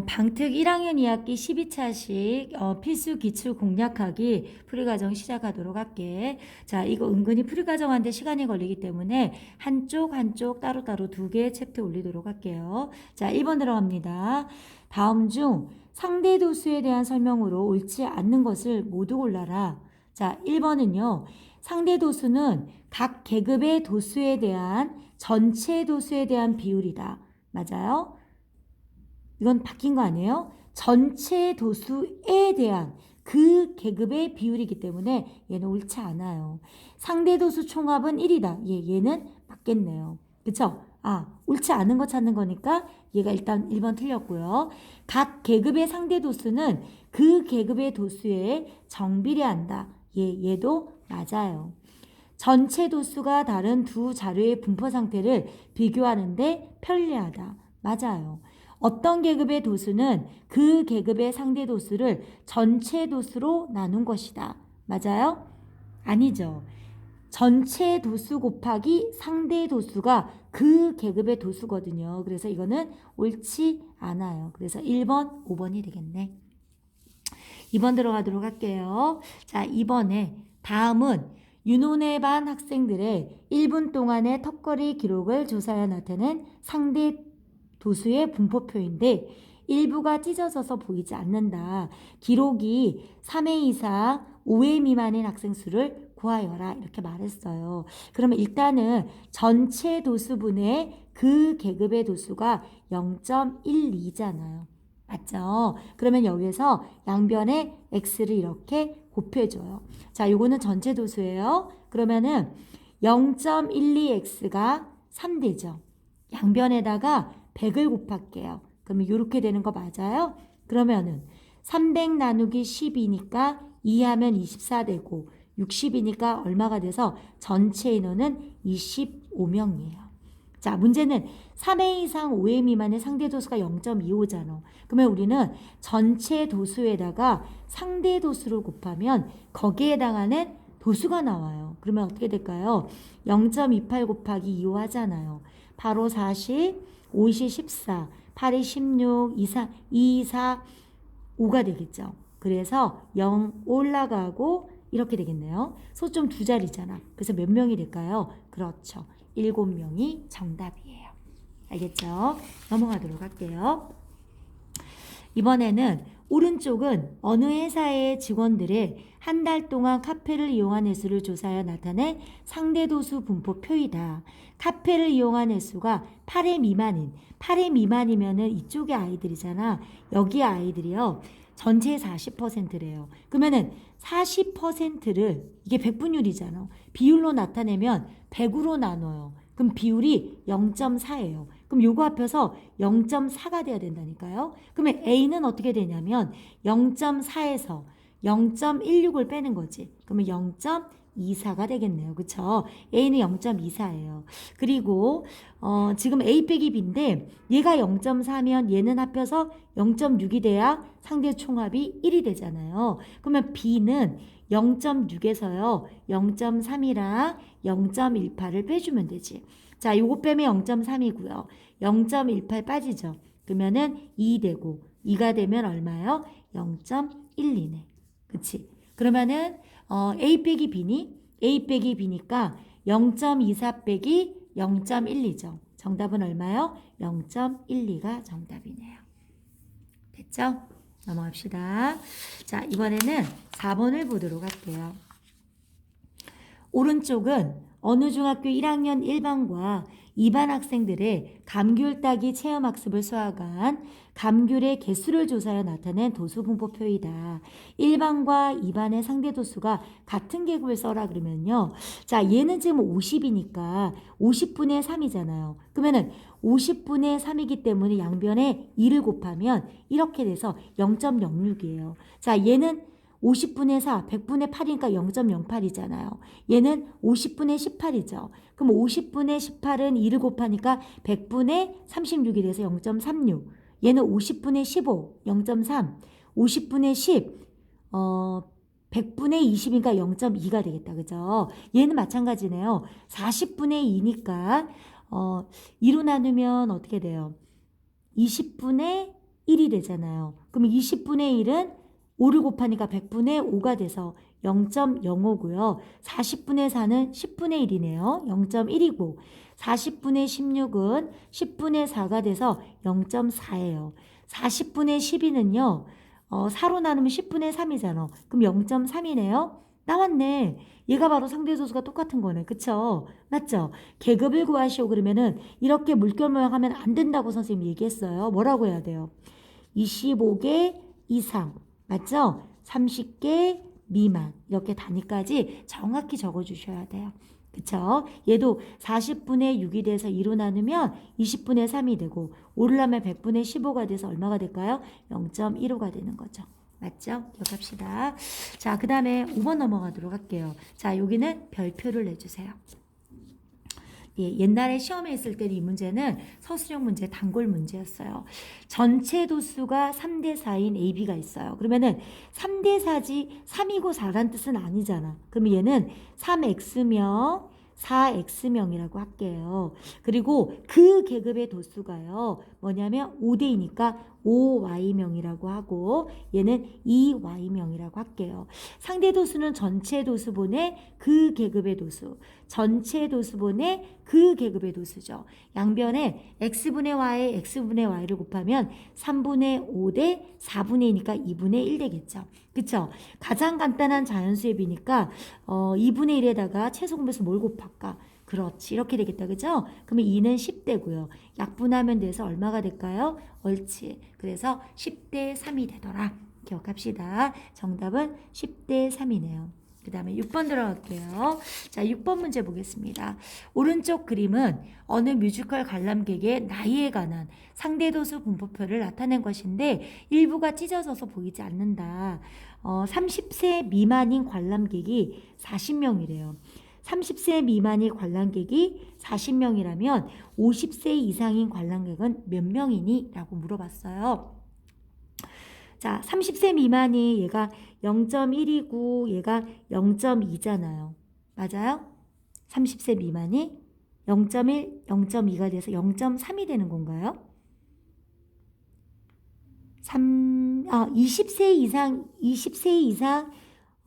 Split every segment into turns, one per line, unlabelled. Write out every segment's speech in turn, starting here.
방특 1학년 2학기 12차식 필수 기출 공략하기 풀이과정 시작하도록 할게. 자, 이거 은근히 풀이과정한테 시간이 걸리기 때문에 한쪽 따로따로 두 개 챕터 올리도록 할게요. 자, 1번 들어갑니다. 다음 중 상대 도수에 대한 설명으로 옳지 않는 것을 모두 골라라. 자, 1번은요. 상대 도수는 각 계급의 도수에 대한 전체 도수에 대한 비율이다. 맞아요? 이건 바뀐 거 아니에요? 전체 도수에 대한 그 계급의 비율이기 때문에 얘는 옳지 않아요. 상대 도수 총합은 1이다. 얘는 맞겠네요. 그쵸? 옳지 않은 거 찾는 거니까 얘가 일단 1번 틀렸고요. 각 계급의 상대 도수는 그 계급의 도수에 정비례한다. 얘도 맞아요. 전체 도수가 다른 두 자료의 분포 상태를 비교하는데 편리하다. 맞아요. 어떤 계급의 도수는 그 계급의 상대 도수를 전체 도수로 나눈 것이다. 맞아요? 아니죠. 전체 도수 곱하기 상대 도수가 그 계급의 도수거든요. 그래서 이거는 옳지 않아요. 그래서 1번, 5번이 되겠네. 2번 들어가도록 할게요. 자, 2번에 다음은 윤호네 반 학생들의 1분 동안의 턱걸이 기록을 조사하여 나타낸 상대 도수의 분포표인데 일부가 찢어져서 보이지 않는다. 기록이 3회 이상 5회 미만인 학생 수를 구하여라. 이렇게 말했어요. 그러면 일단은 전체 도수분의 그 계급의 도수가 0.12잖아요. 맞죠? 그러면 여기에서 양변에 x를 이렇게 곱해줘요. 자, 요거는 전체 도수예요. 그러면은 0.12x가 3되죠. 양변에다가 100을 곱할게요. 그러면 이렇게 되는 거 맞아요? 그러면은 300 나누기 10이니까 2하면 24 되고 60이니까 얼마가 돼서 전체 인원은 25명이에요. 자, 문제는 3회 이상 5회 미만의 상대 도수가 0.25잖아. 그러면 우리는 전체 도수에다가 상대 도수를 곱하면 거기에 해당하는 도수가 나와요. 그러면 어떻게 될까요? 0.28 곱하기 25 하잖아요. 바로 40, 5이 14, 8이 16, 2, 4, 5가 되겠죠. 그래서 0 올라가고 이렇게 되겠네요. 소점 두 자리잖아. 그래서 몇 명이 될까요? 그렇죠. 7명이 정답이에요. 알겠죠? 넘어가도록 할게요. 이번에는 오른쪽은 어느 회사의 직원들의 한 달 동안 카페를 이용한 횟수를 조사하여 나타낸 상대 도수 분포표이다. 카페를 이용한 횟수가 8회 미만인, 8회 미만이면은 이쪽의 아이들이잖아. 여기 아이들이요. 전체의 40%래요. 그러면은 40%를 이게 백분율이잖아. 비율로 나타내면 100으로 나눠요. 그럼 비율이 0.4예요. 그럼 요거 합해서 0.4가 돼야 된다니까요. 그러면 A는 어떻게 되냐면 0.4에서 0.16을 빼는 거지. 그러면 0.24가 되겠네요. 그쵸? A는 0.24예요. 그리고 지금 A 빼기 B인데 얘가 0.4면 얘는 합해서 0.6이 돼야 상대 총합이 1이 되잖아요. 그러면 B는 0.6에서요. 0.3이랑 0.18을 빼주면 되지. 자, 요거 빼면 0.3이고요. 0.18 빠지죠. 그러면은 2 되고 2가 되면 얼마요? 0.12네. 그치? 그러면은 A 빼기 B니? A 빼기 B니까 0.24 빼기 0.12죠. 정답은 얼마요? 0.12가 정답이네요. 됐죠? 넘어갑시다. 자, 이번에는 4번을 보도록 할게요. 오른쪽은 어느 중학교 1학년 1반과 2반 학생들의 감귤 따기 체험학습을 수학한 감귤의 개수를 조사하여 나타낸 도수분포표이다. 1반과 2반의 상대 도수가 같은 계급을 써라 그러면요. 자, 얘는 지금 50이니까 50분의 3이잖아요. 그러면은 50분의 3이기 때문에 양변에 2를 곱하면 이렇게 돼서 0.06이에요. 자, 얘는 50분의 4, 100분의 8이니까 0.08이잖아요. 얘는 50분의 18이죠. 그럼 50분의 18은 2를 곱하니까 100분의 36이 돼서 0.36. 얘는 50분의 15, 0.3. 50분의 10, 100분의 20이니까 0.2가 되겠다. 그죠? 얘는 마찬가지네요. 40분의 2니까 2로 나누면 어떻게 돼요? 20분의 1이 되잖아요. 그럼 20분의 1은 5를 곱하니까 100분의 5가 돼서 0.05고요. 40분의 4는 10분의 1이네요. 0.1이고 40분의 16은 10분의 4가 돼서 0.4예요. 40분의 12는요. 4로 나누면 10분의 3이잖아. 그럼 0.3이네요. 나왔네. 얘가 바로 상대소수가 똑같은 거네. 그쵸? 맞죠? 계급을 구하시오 그러면은 이렇게 물결 모양하면 안 된다고 선생님이 얘기했어요. 뭐라고 해야 돼요? 25개 이상. 맞죠? 30개 미만. 이렇게 단위까지 정확히 적어주셔야 돼요. 그쵸? 얘도 40분의 6이 돼서 2로 나누면 20분의 3이 되고 5를 하면 100분의 15가 돼서 얼마가 될까요? 0.15가 되는 거죠. 맞죠? 기억합시다. 자, 그 다음에 5번 넘어가도록 할게요. 자, 여기는 별표를 내주세요. 예, 옛날에 시험에 있을 때 이 문제는 서술형 문제, 단골 문제였어요. 전체 도수가 3대 4인 AB가 있어요. 그러면은 3대 4지 3이고 4란 뜻은 아니잖아. 그럼 얘는 3X명, 4X명이라고 할게요. 그리고 그 계급의 도수가요. 뭐냐면 5대이니까 5Y명이라고 하고 얘는 2Y명이라고 할게요. 상대 도수는 전체 도수분의 그 계급의 도수. 전체 도수분의 그 계급의 도수죠. 양변에 x분의 y, x분의 y를 곱하면 3분의 5 대 4분의 2니까 2분의 1 되겠죠. 그쵸? 가장 간단한 자연수의 비니까 2분의 1에다가 최소공배수 뭘 곱할까? 그렇지. 이렇게 되겠다. 그죠? 그러면 2는 10대고요. 약분하면 돼서 얼마가 될까요? 옳지. 그래서 10대 3이 되더라. 기억합시다. 정답은 10대 3이네요. 그 다음에 6번 들어갈게요. 자, 6번 문제 보겠습니다. 오른쪽 그림은 어느 뮤지컬 관람객의 나이에 관한 상대도수 분포표를 나타낸 것인데 일부가 찢어져서 보이지 않는다. 30세 미만인 관람객이 40명이래요. 30세 미만의 관람객이 40명이라면 50세 이상인 관람객은 몇 명이니? 라고 물어봤어요. 자, 30세 미만이 얘가 0.1이고 얘가 0.2잖아요. 맞아요? 30세 미만이 0.1, 0.2가 돼서 0.3이 되는 건가요? 20세 이상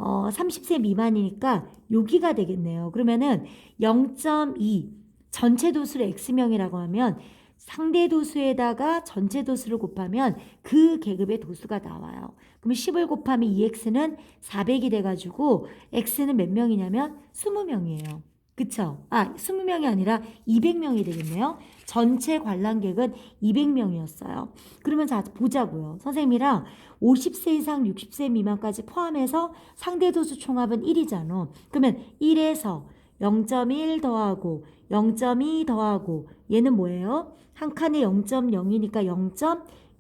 30세 미만이니까 여기가 되겠네요. 그러면은 0.2 전체 도수를 X명이라고 하면 상대 도수에다가 전체 도수를 곱하면 그 계급의 도수가 나와요. 그럼 10을 곱하면 2x는 400이 돼가지고 x는 몇 명이냐면 20명이에요. 그쵸? 20명이 아니라 200명이 되겠네요. 전체 관람객은 200명이었어요. 그러면 자, 보자고요. 선생님이랑 50세 이상 60세 미만까지 포함해서 상대 도수 총합은 1이잖아. 그러면 1에서 0.1 더하고 0.2 더하고 얘는 뭐예요? 한 칸에 0.0이니까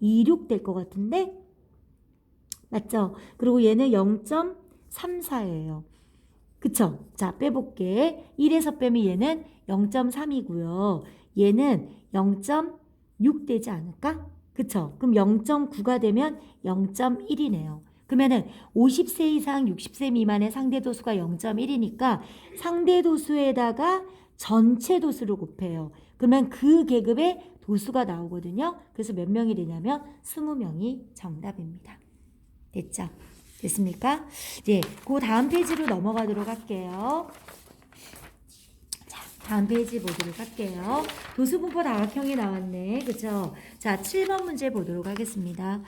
0.26 될 것 같은데? 맞죠? 그리고 얘는 0.34예요. 그쵸? 자, 빼볼게. 1에서 빼면 얘는 0.3이고요. 얘는 0.6 되지 않을까? 그쵸? 그럼 0.9가 되면 0.1이네요. 그러면은 50세 이상 60세 미만의 상대 도수가 0.1이니까 상대 도수에다가 전체 도수를 곱해요. 그러면 그 계급의 도수가 나오거든요. 그래서 몇 명이 되냐면 20명이 정답입니다. 됐죠? 됐습니까? 이제 그 다음 페이지로 넘어가도록 할게요. 자, 다음 페이지 보도록 할게요. 도수분포 다각형이 나왔네. 그죠? 자, 7번 문제 보도록 하겠습니다.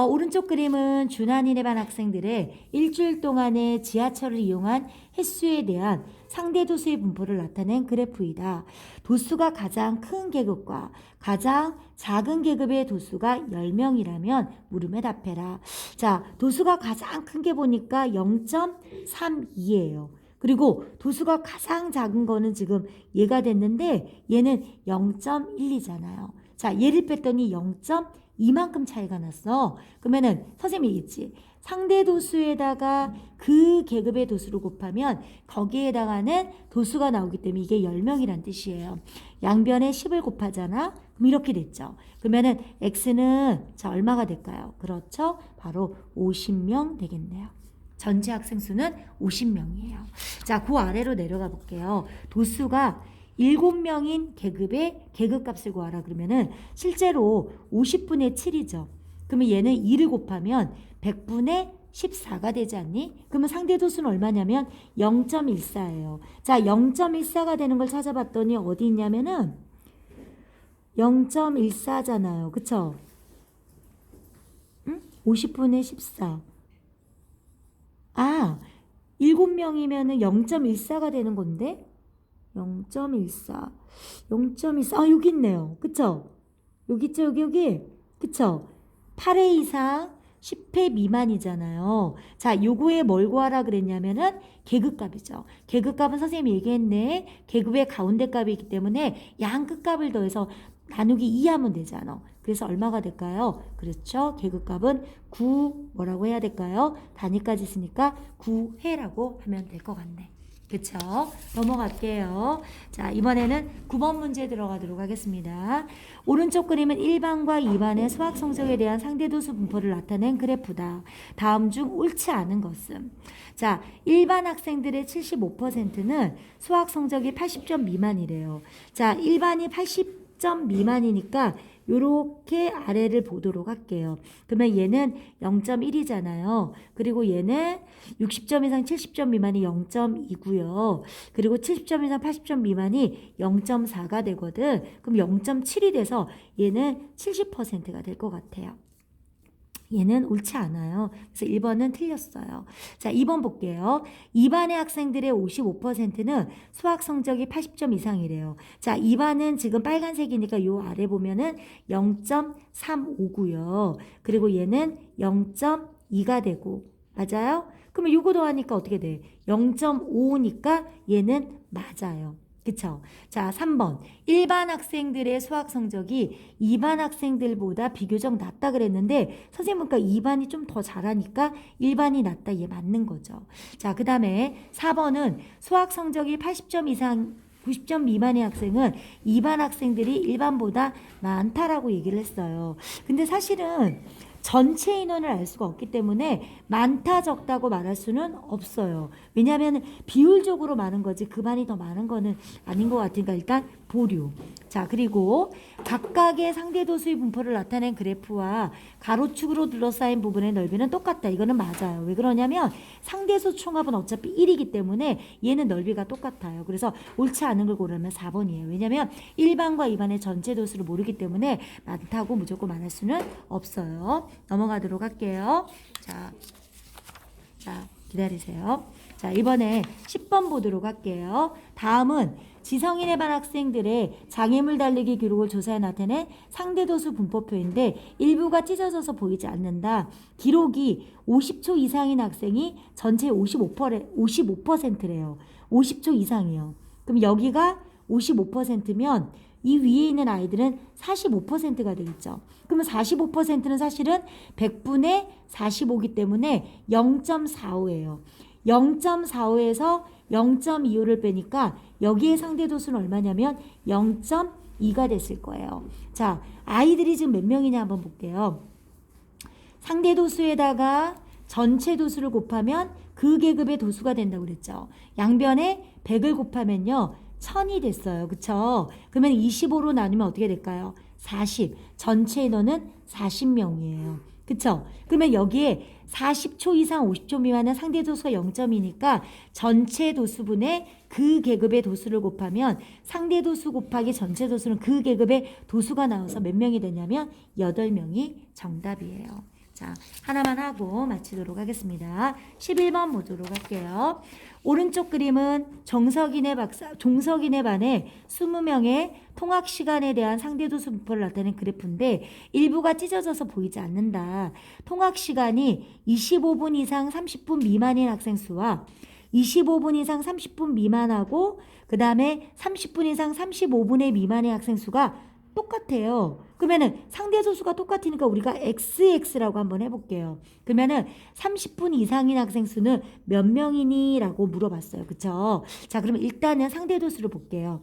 오른쪽 그림은 준한인의 반 학생들의 일주일 동안의 지하철을 이용한 횟수에 대한 상대 도수의 분포를 나타낸 그래프이다. 도수가 가장 큰 계급과 가장 작은 계급의 도수가 10명이라면 물음에 답해라. 자, 도수가 가장 큰 게 보니까 0.32예요. 그리고 도수가 가장 작은 거는 지금 얘가 됐는데 얘는 0.12잖아요. 자, 얘를 뺐더니 0.2만큼 차이가 났어. 그러면은 선생님이 얘기했지. 상대 도수에다가 그 계급의 도수를 곱하면 거기에 해당하는 도수가 나오기 때문에 이게 10명이란 뜻이에요. 양변에 10을 곱하잖아. 그럼 이렇게 됐죠. 그러면은 x는 자 얼마가 될까요? 그렇죠. 바로 50명 되겠네요. 전체 학생 수는 50명이에요. 자, 그 아래로 내려가 볼게요. 도수가 7명인 계급의 계급값을 구하라 그러면은 실제로 50분의 7이죠. 그러면 얘는 2를 곱하면 100분의 14가 되지 않니? 그러면 상대 도수는 얼마냐면 0.14예요. 자, 0.14가 되는 걸 찾아봤더니 어디 있냐면은 0.14잖아요. 그쵸? 응? 50분의 14. 아, 7명이면은 0.14가 되는 건데? 0.14. 0.14. 아, 여기 있네요. 그쵸? 여기 있죠? 여기. 그쵸? 8회 이상 10회 미만이잖아요. 자, 요거에 뭘 구하라 그랬냐면은 계급값이죠. 계급값은 선생님이 얘기했네. 계급의 가운데 값이기 때문에 양 끝값을 더해서 나누기 2 하면 되잖아. 그래서 얼마가 될까요? 그렇죠. 계급값은 9 뭐라고 해야 될까요? 단위까지 있으니까 9회라고 하면 될 것 같네. 그쵸? 넘어갈게요. 자, 이번에는 9번 문제 들어가도록 하겠습니다. 오른쪽 그림은 1반과 2반의 수학 성적에 대한 상대도수 분포를 나타낸 그래프다. 다음 중 옳지 않은 것은? 자, 1반 학생들의 75%는 수학 성적이 80점 미만이래요. 자, 1반이 80점 미만이니까 요렇게 아래를 보도록 할게요. 그러면 얘는 0.1이잖아요. 그리고 얘는 60점 이상 70점 미만이 0.2고요. 그리고 70점 이상 80점 미만이 0.4가 되거든. 그럼 0.7이 돼서 얘는 70%가 될 것 같아요. 얘는 옳지 않아요. 그래서 1번은 틀렸어요. 자, 2번 볼게요. 2반의 학생들의 55%는 수학 성적이 80점 이상이래요. 자, 2반은 지금 빨간색이니까 요 아래 보면은 0.35고요. 그리고 얘는 0.2가 되고, 맞아요? 그러면 요거 더하니까 어떻게 돼? 0.5니까 얘는 맞아요. 그쵸? 자, 3번. 1반 학생들의 수학 성적이 2반 학생들보다 비교적 낮다 그랬는데 선생님 보니까 2반이 좀 더 잘하니까 1반이 낫다. 얘 맞는 거죠. 자, 그 다음에 4번은 수학 성적이 80점 이상 90점 미만의 학생은 2반 학생들이 1반보다 많다라고 얘기를 했어요. 근데 사실은 전체 인원을 알 수가 없기 때문에 많다 적다고 말할 수는 없어요. 왜냐하면 비율적으로 많은 거지 그 반이 더 많은 거는 아닌 것 같으니까 일단 보류. 자, 그리고 각각의 상대도수의 분포를 나타낸 그래프와 가로축으로 둘러싸인 부분의 넓이는 똑같다. 이거는 맞아요. 왜 그러냐면 상대수 총합은 어차피 1이기 때문에 얘는 넓이가 똑같아요. 그래서 옳지 않은 걸 고르면 4번이에요. 왜냐하면 1반과 2반의 전체 도수를 모르기 때문에 많다고 무조건 말할 수는 없어요. 넘어가도록 할게요. 자, 기다리세요. 자, 이번에 10번 보도록 할게요. 다음은 지성인의 반 학생들의 장애물 달리기 기록을 조사해 나타낸 상대도수 분포표인데 일부가 찢어져서 보이지 않는다. 기록이 50초 이상인 학생이 전체 55%래요. 50초 이상이요. 그럼 여기가 55%면 이 위에 있는 아이들은 45%가 되겠죠. 그러면 45%는 사실은 100분의 45이기 때문에 0.45예요. 0.45에서 0.25를 빼니까 여기에 상대도수는 얼마냐면 0.2가 됐을 거예요. 자, 아이들이 지금 몇 명이냐 한번 볼게요. 상대도수에다가 전체 도수를 곱하면 그 계급의 도수가 된다고 그랬죠. 양변에 100을 곱하면요. 1000이 됐어요. 그쵸? 그러면 25로 나누면 어떻게 될까요? 40. 전체 인원은 40명이에요. 그쵸? 그러면 여기에 40초 이상 50초 미만은 상대 도수가 0.2니까 전체 도수분의 그 계급의 도수를 곱하면 상대 도수 곱하기 전체 도수는 그 계급의 도수가 나와서 몇 명이 되냐면 8명이 정답이에요. 자, 하나만 하고 마치도록 하겠습니다. 11번 보도록 할게요. 오른쪽 그림은 종석인의 반에 20명의 통학 시간에 대한 상대도수 분포를 나타낸 그래프인데 일부가 찢어져서 보이지 않는다. 통학 시간이 25분 이상 30분 미만인 학생 수와 25분 이상 30분 미만하고 그 다음에 30분 이상 35분의 미만의 학생 수가 똑같아요. 그러면은 상대소수가 똑같으니까 우리가 XX라고 한번 해볼게요. 그러면은 30분 이상인 학생 수는 몇 명이니? 라고 물어봤어요. 그쵸? 자, 그러면 일단은 상대도수를 볼게요.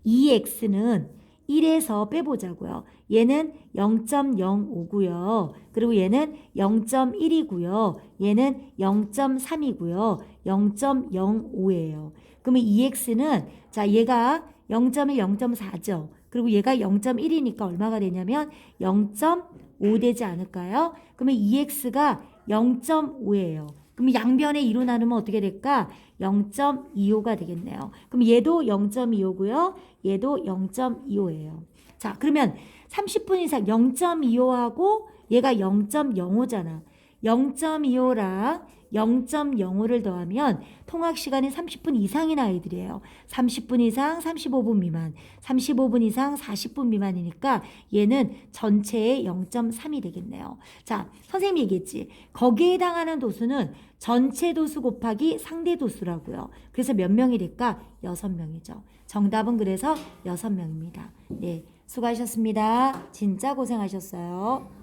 2X는 1에서 빼보자고요. 얘는 0.05고요. 그리고 얘는 0.1이고요. 얘는 0.3이고요. 0.05예요. 그러면 2X는 자, 얘가 0.1, 0.4죠. 그리고 얘가 0.1이니까 얼마가 되냐면 0.5 되지 않을까요? 그러면 2x가 0.5예요. 그럼 양변에 2로 나누면 어떻게 될까? 0.25가 되겠네요. 그럼 얘도 0.25고요. 얘도 0.25예요. 자, 그러면 30분 이상 0.25하고 얘가 0.05잖아. 0.25랑 0.05를 더하면 통학 시간이 30분 이상인 아이들이에요. 30분 이상 35분 미만, 35분 이상 40분 미만이니까 얘는 전체의 0.3이 되겠네요. 자, 선생님이 얘기했지. 거기에 해당하는 도수는 전체 도수 곱하기 상대 도수라고요. 그래서 몇 명이 될까? 6명이죠. 정답은 그래서 6명입니다. 네, 수고하셨습니다. 진짜 고생하셨어요.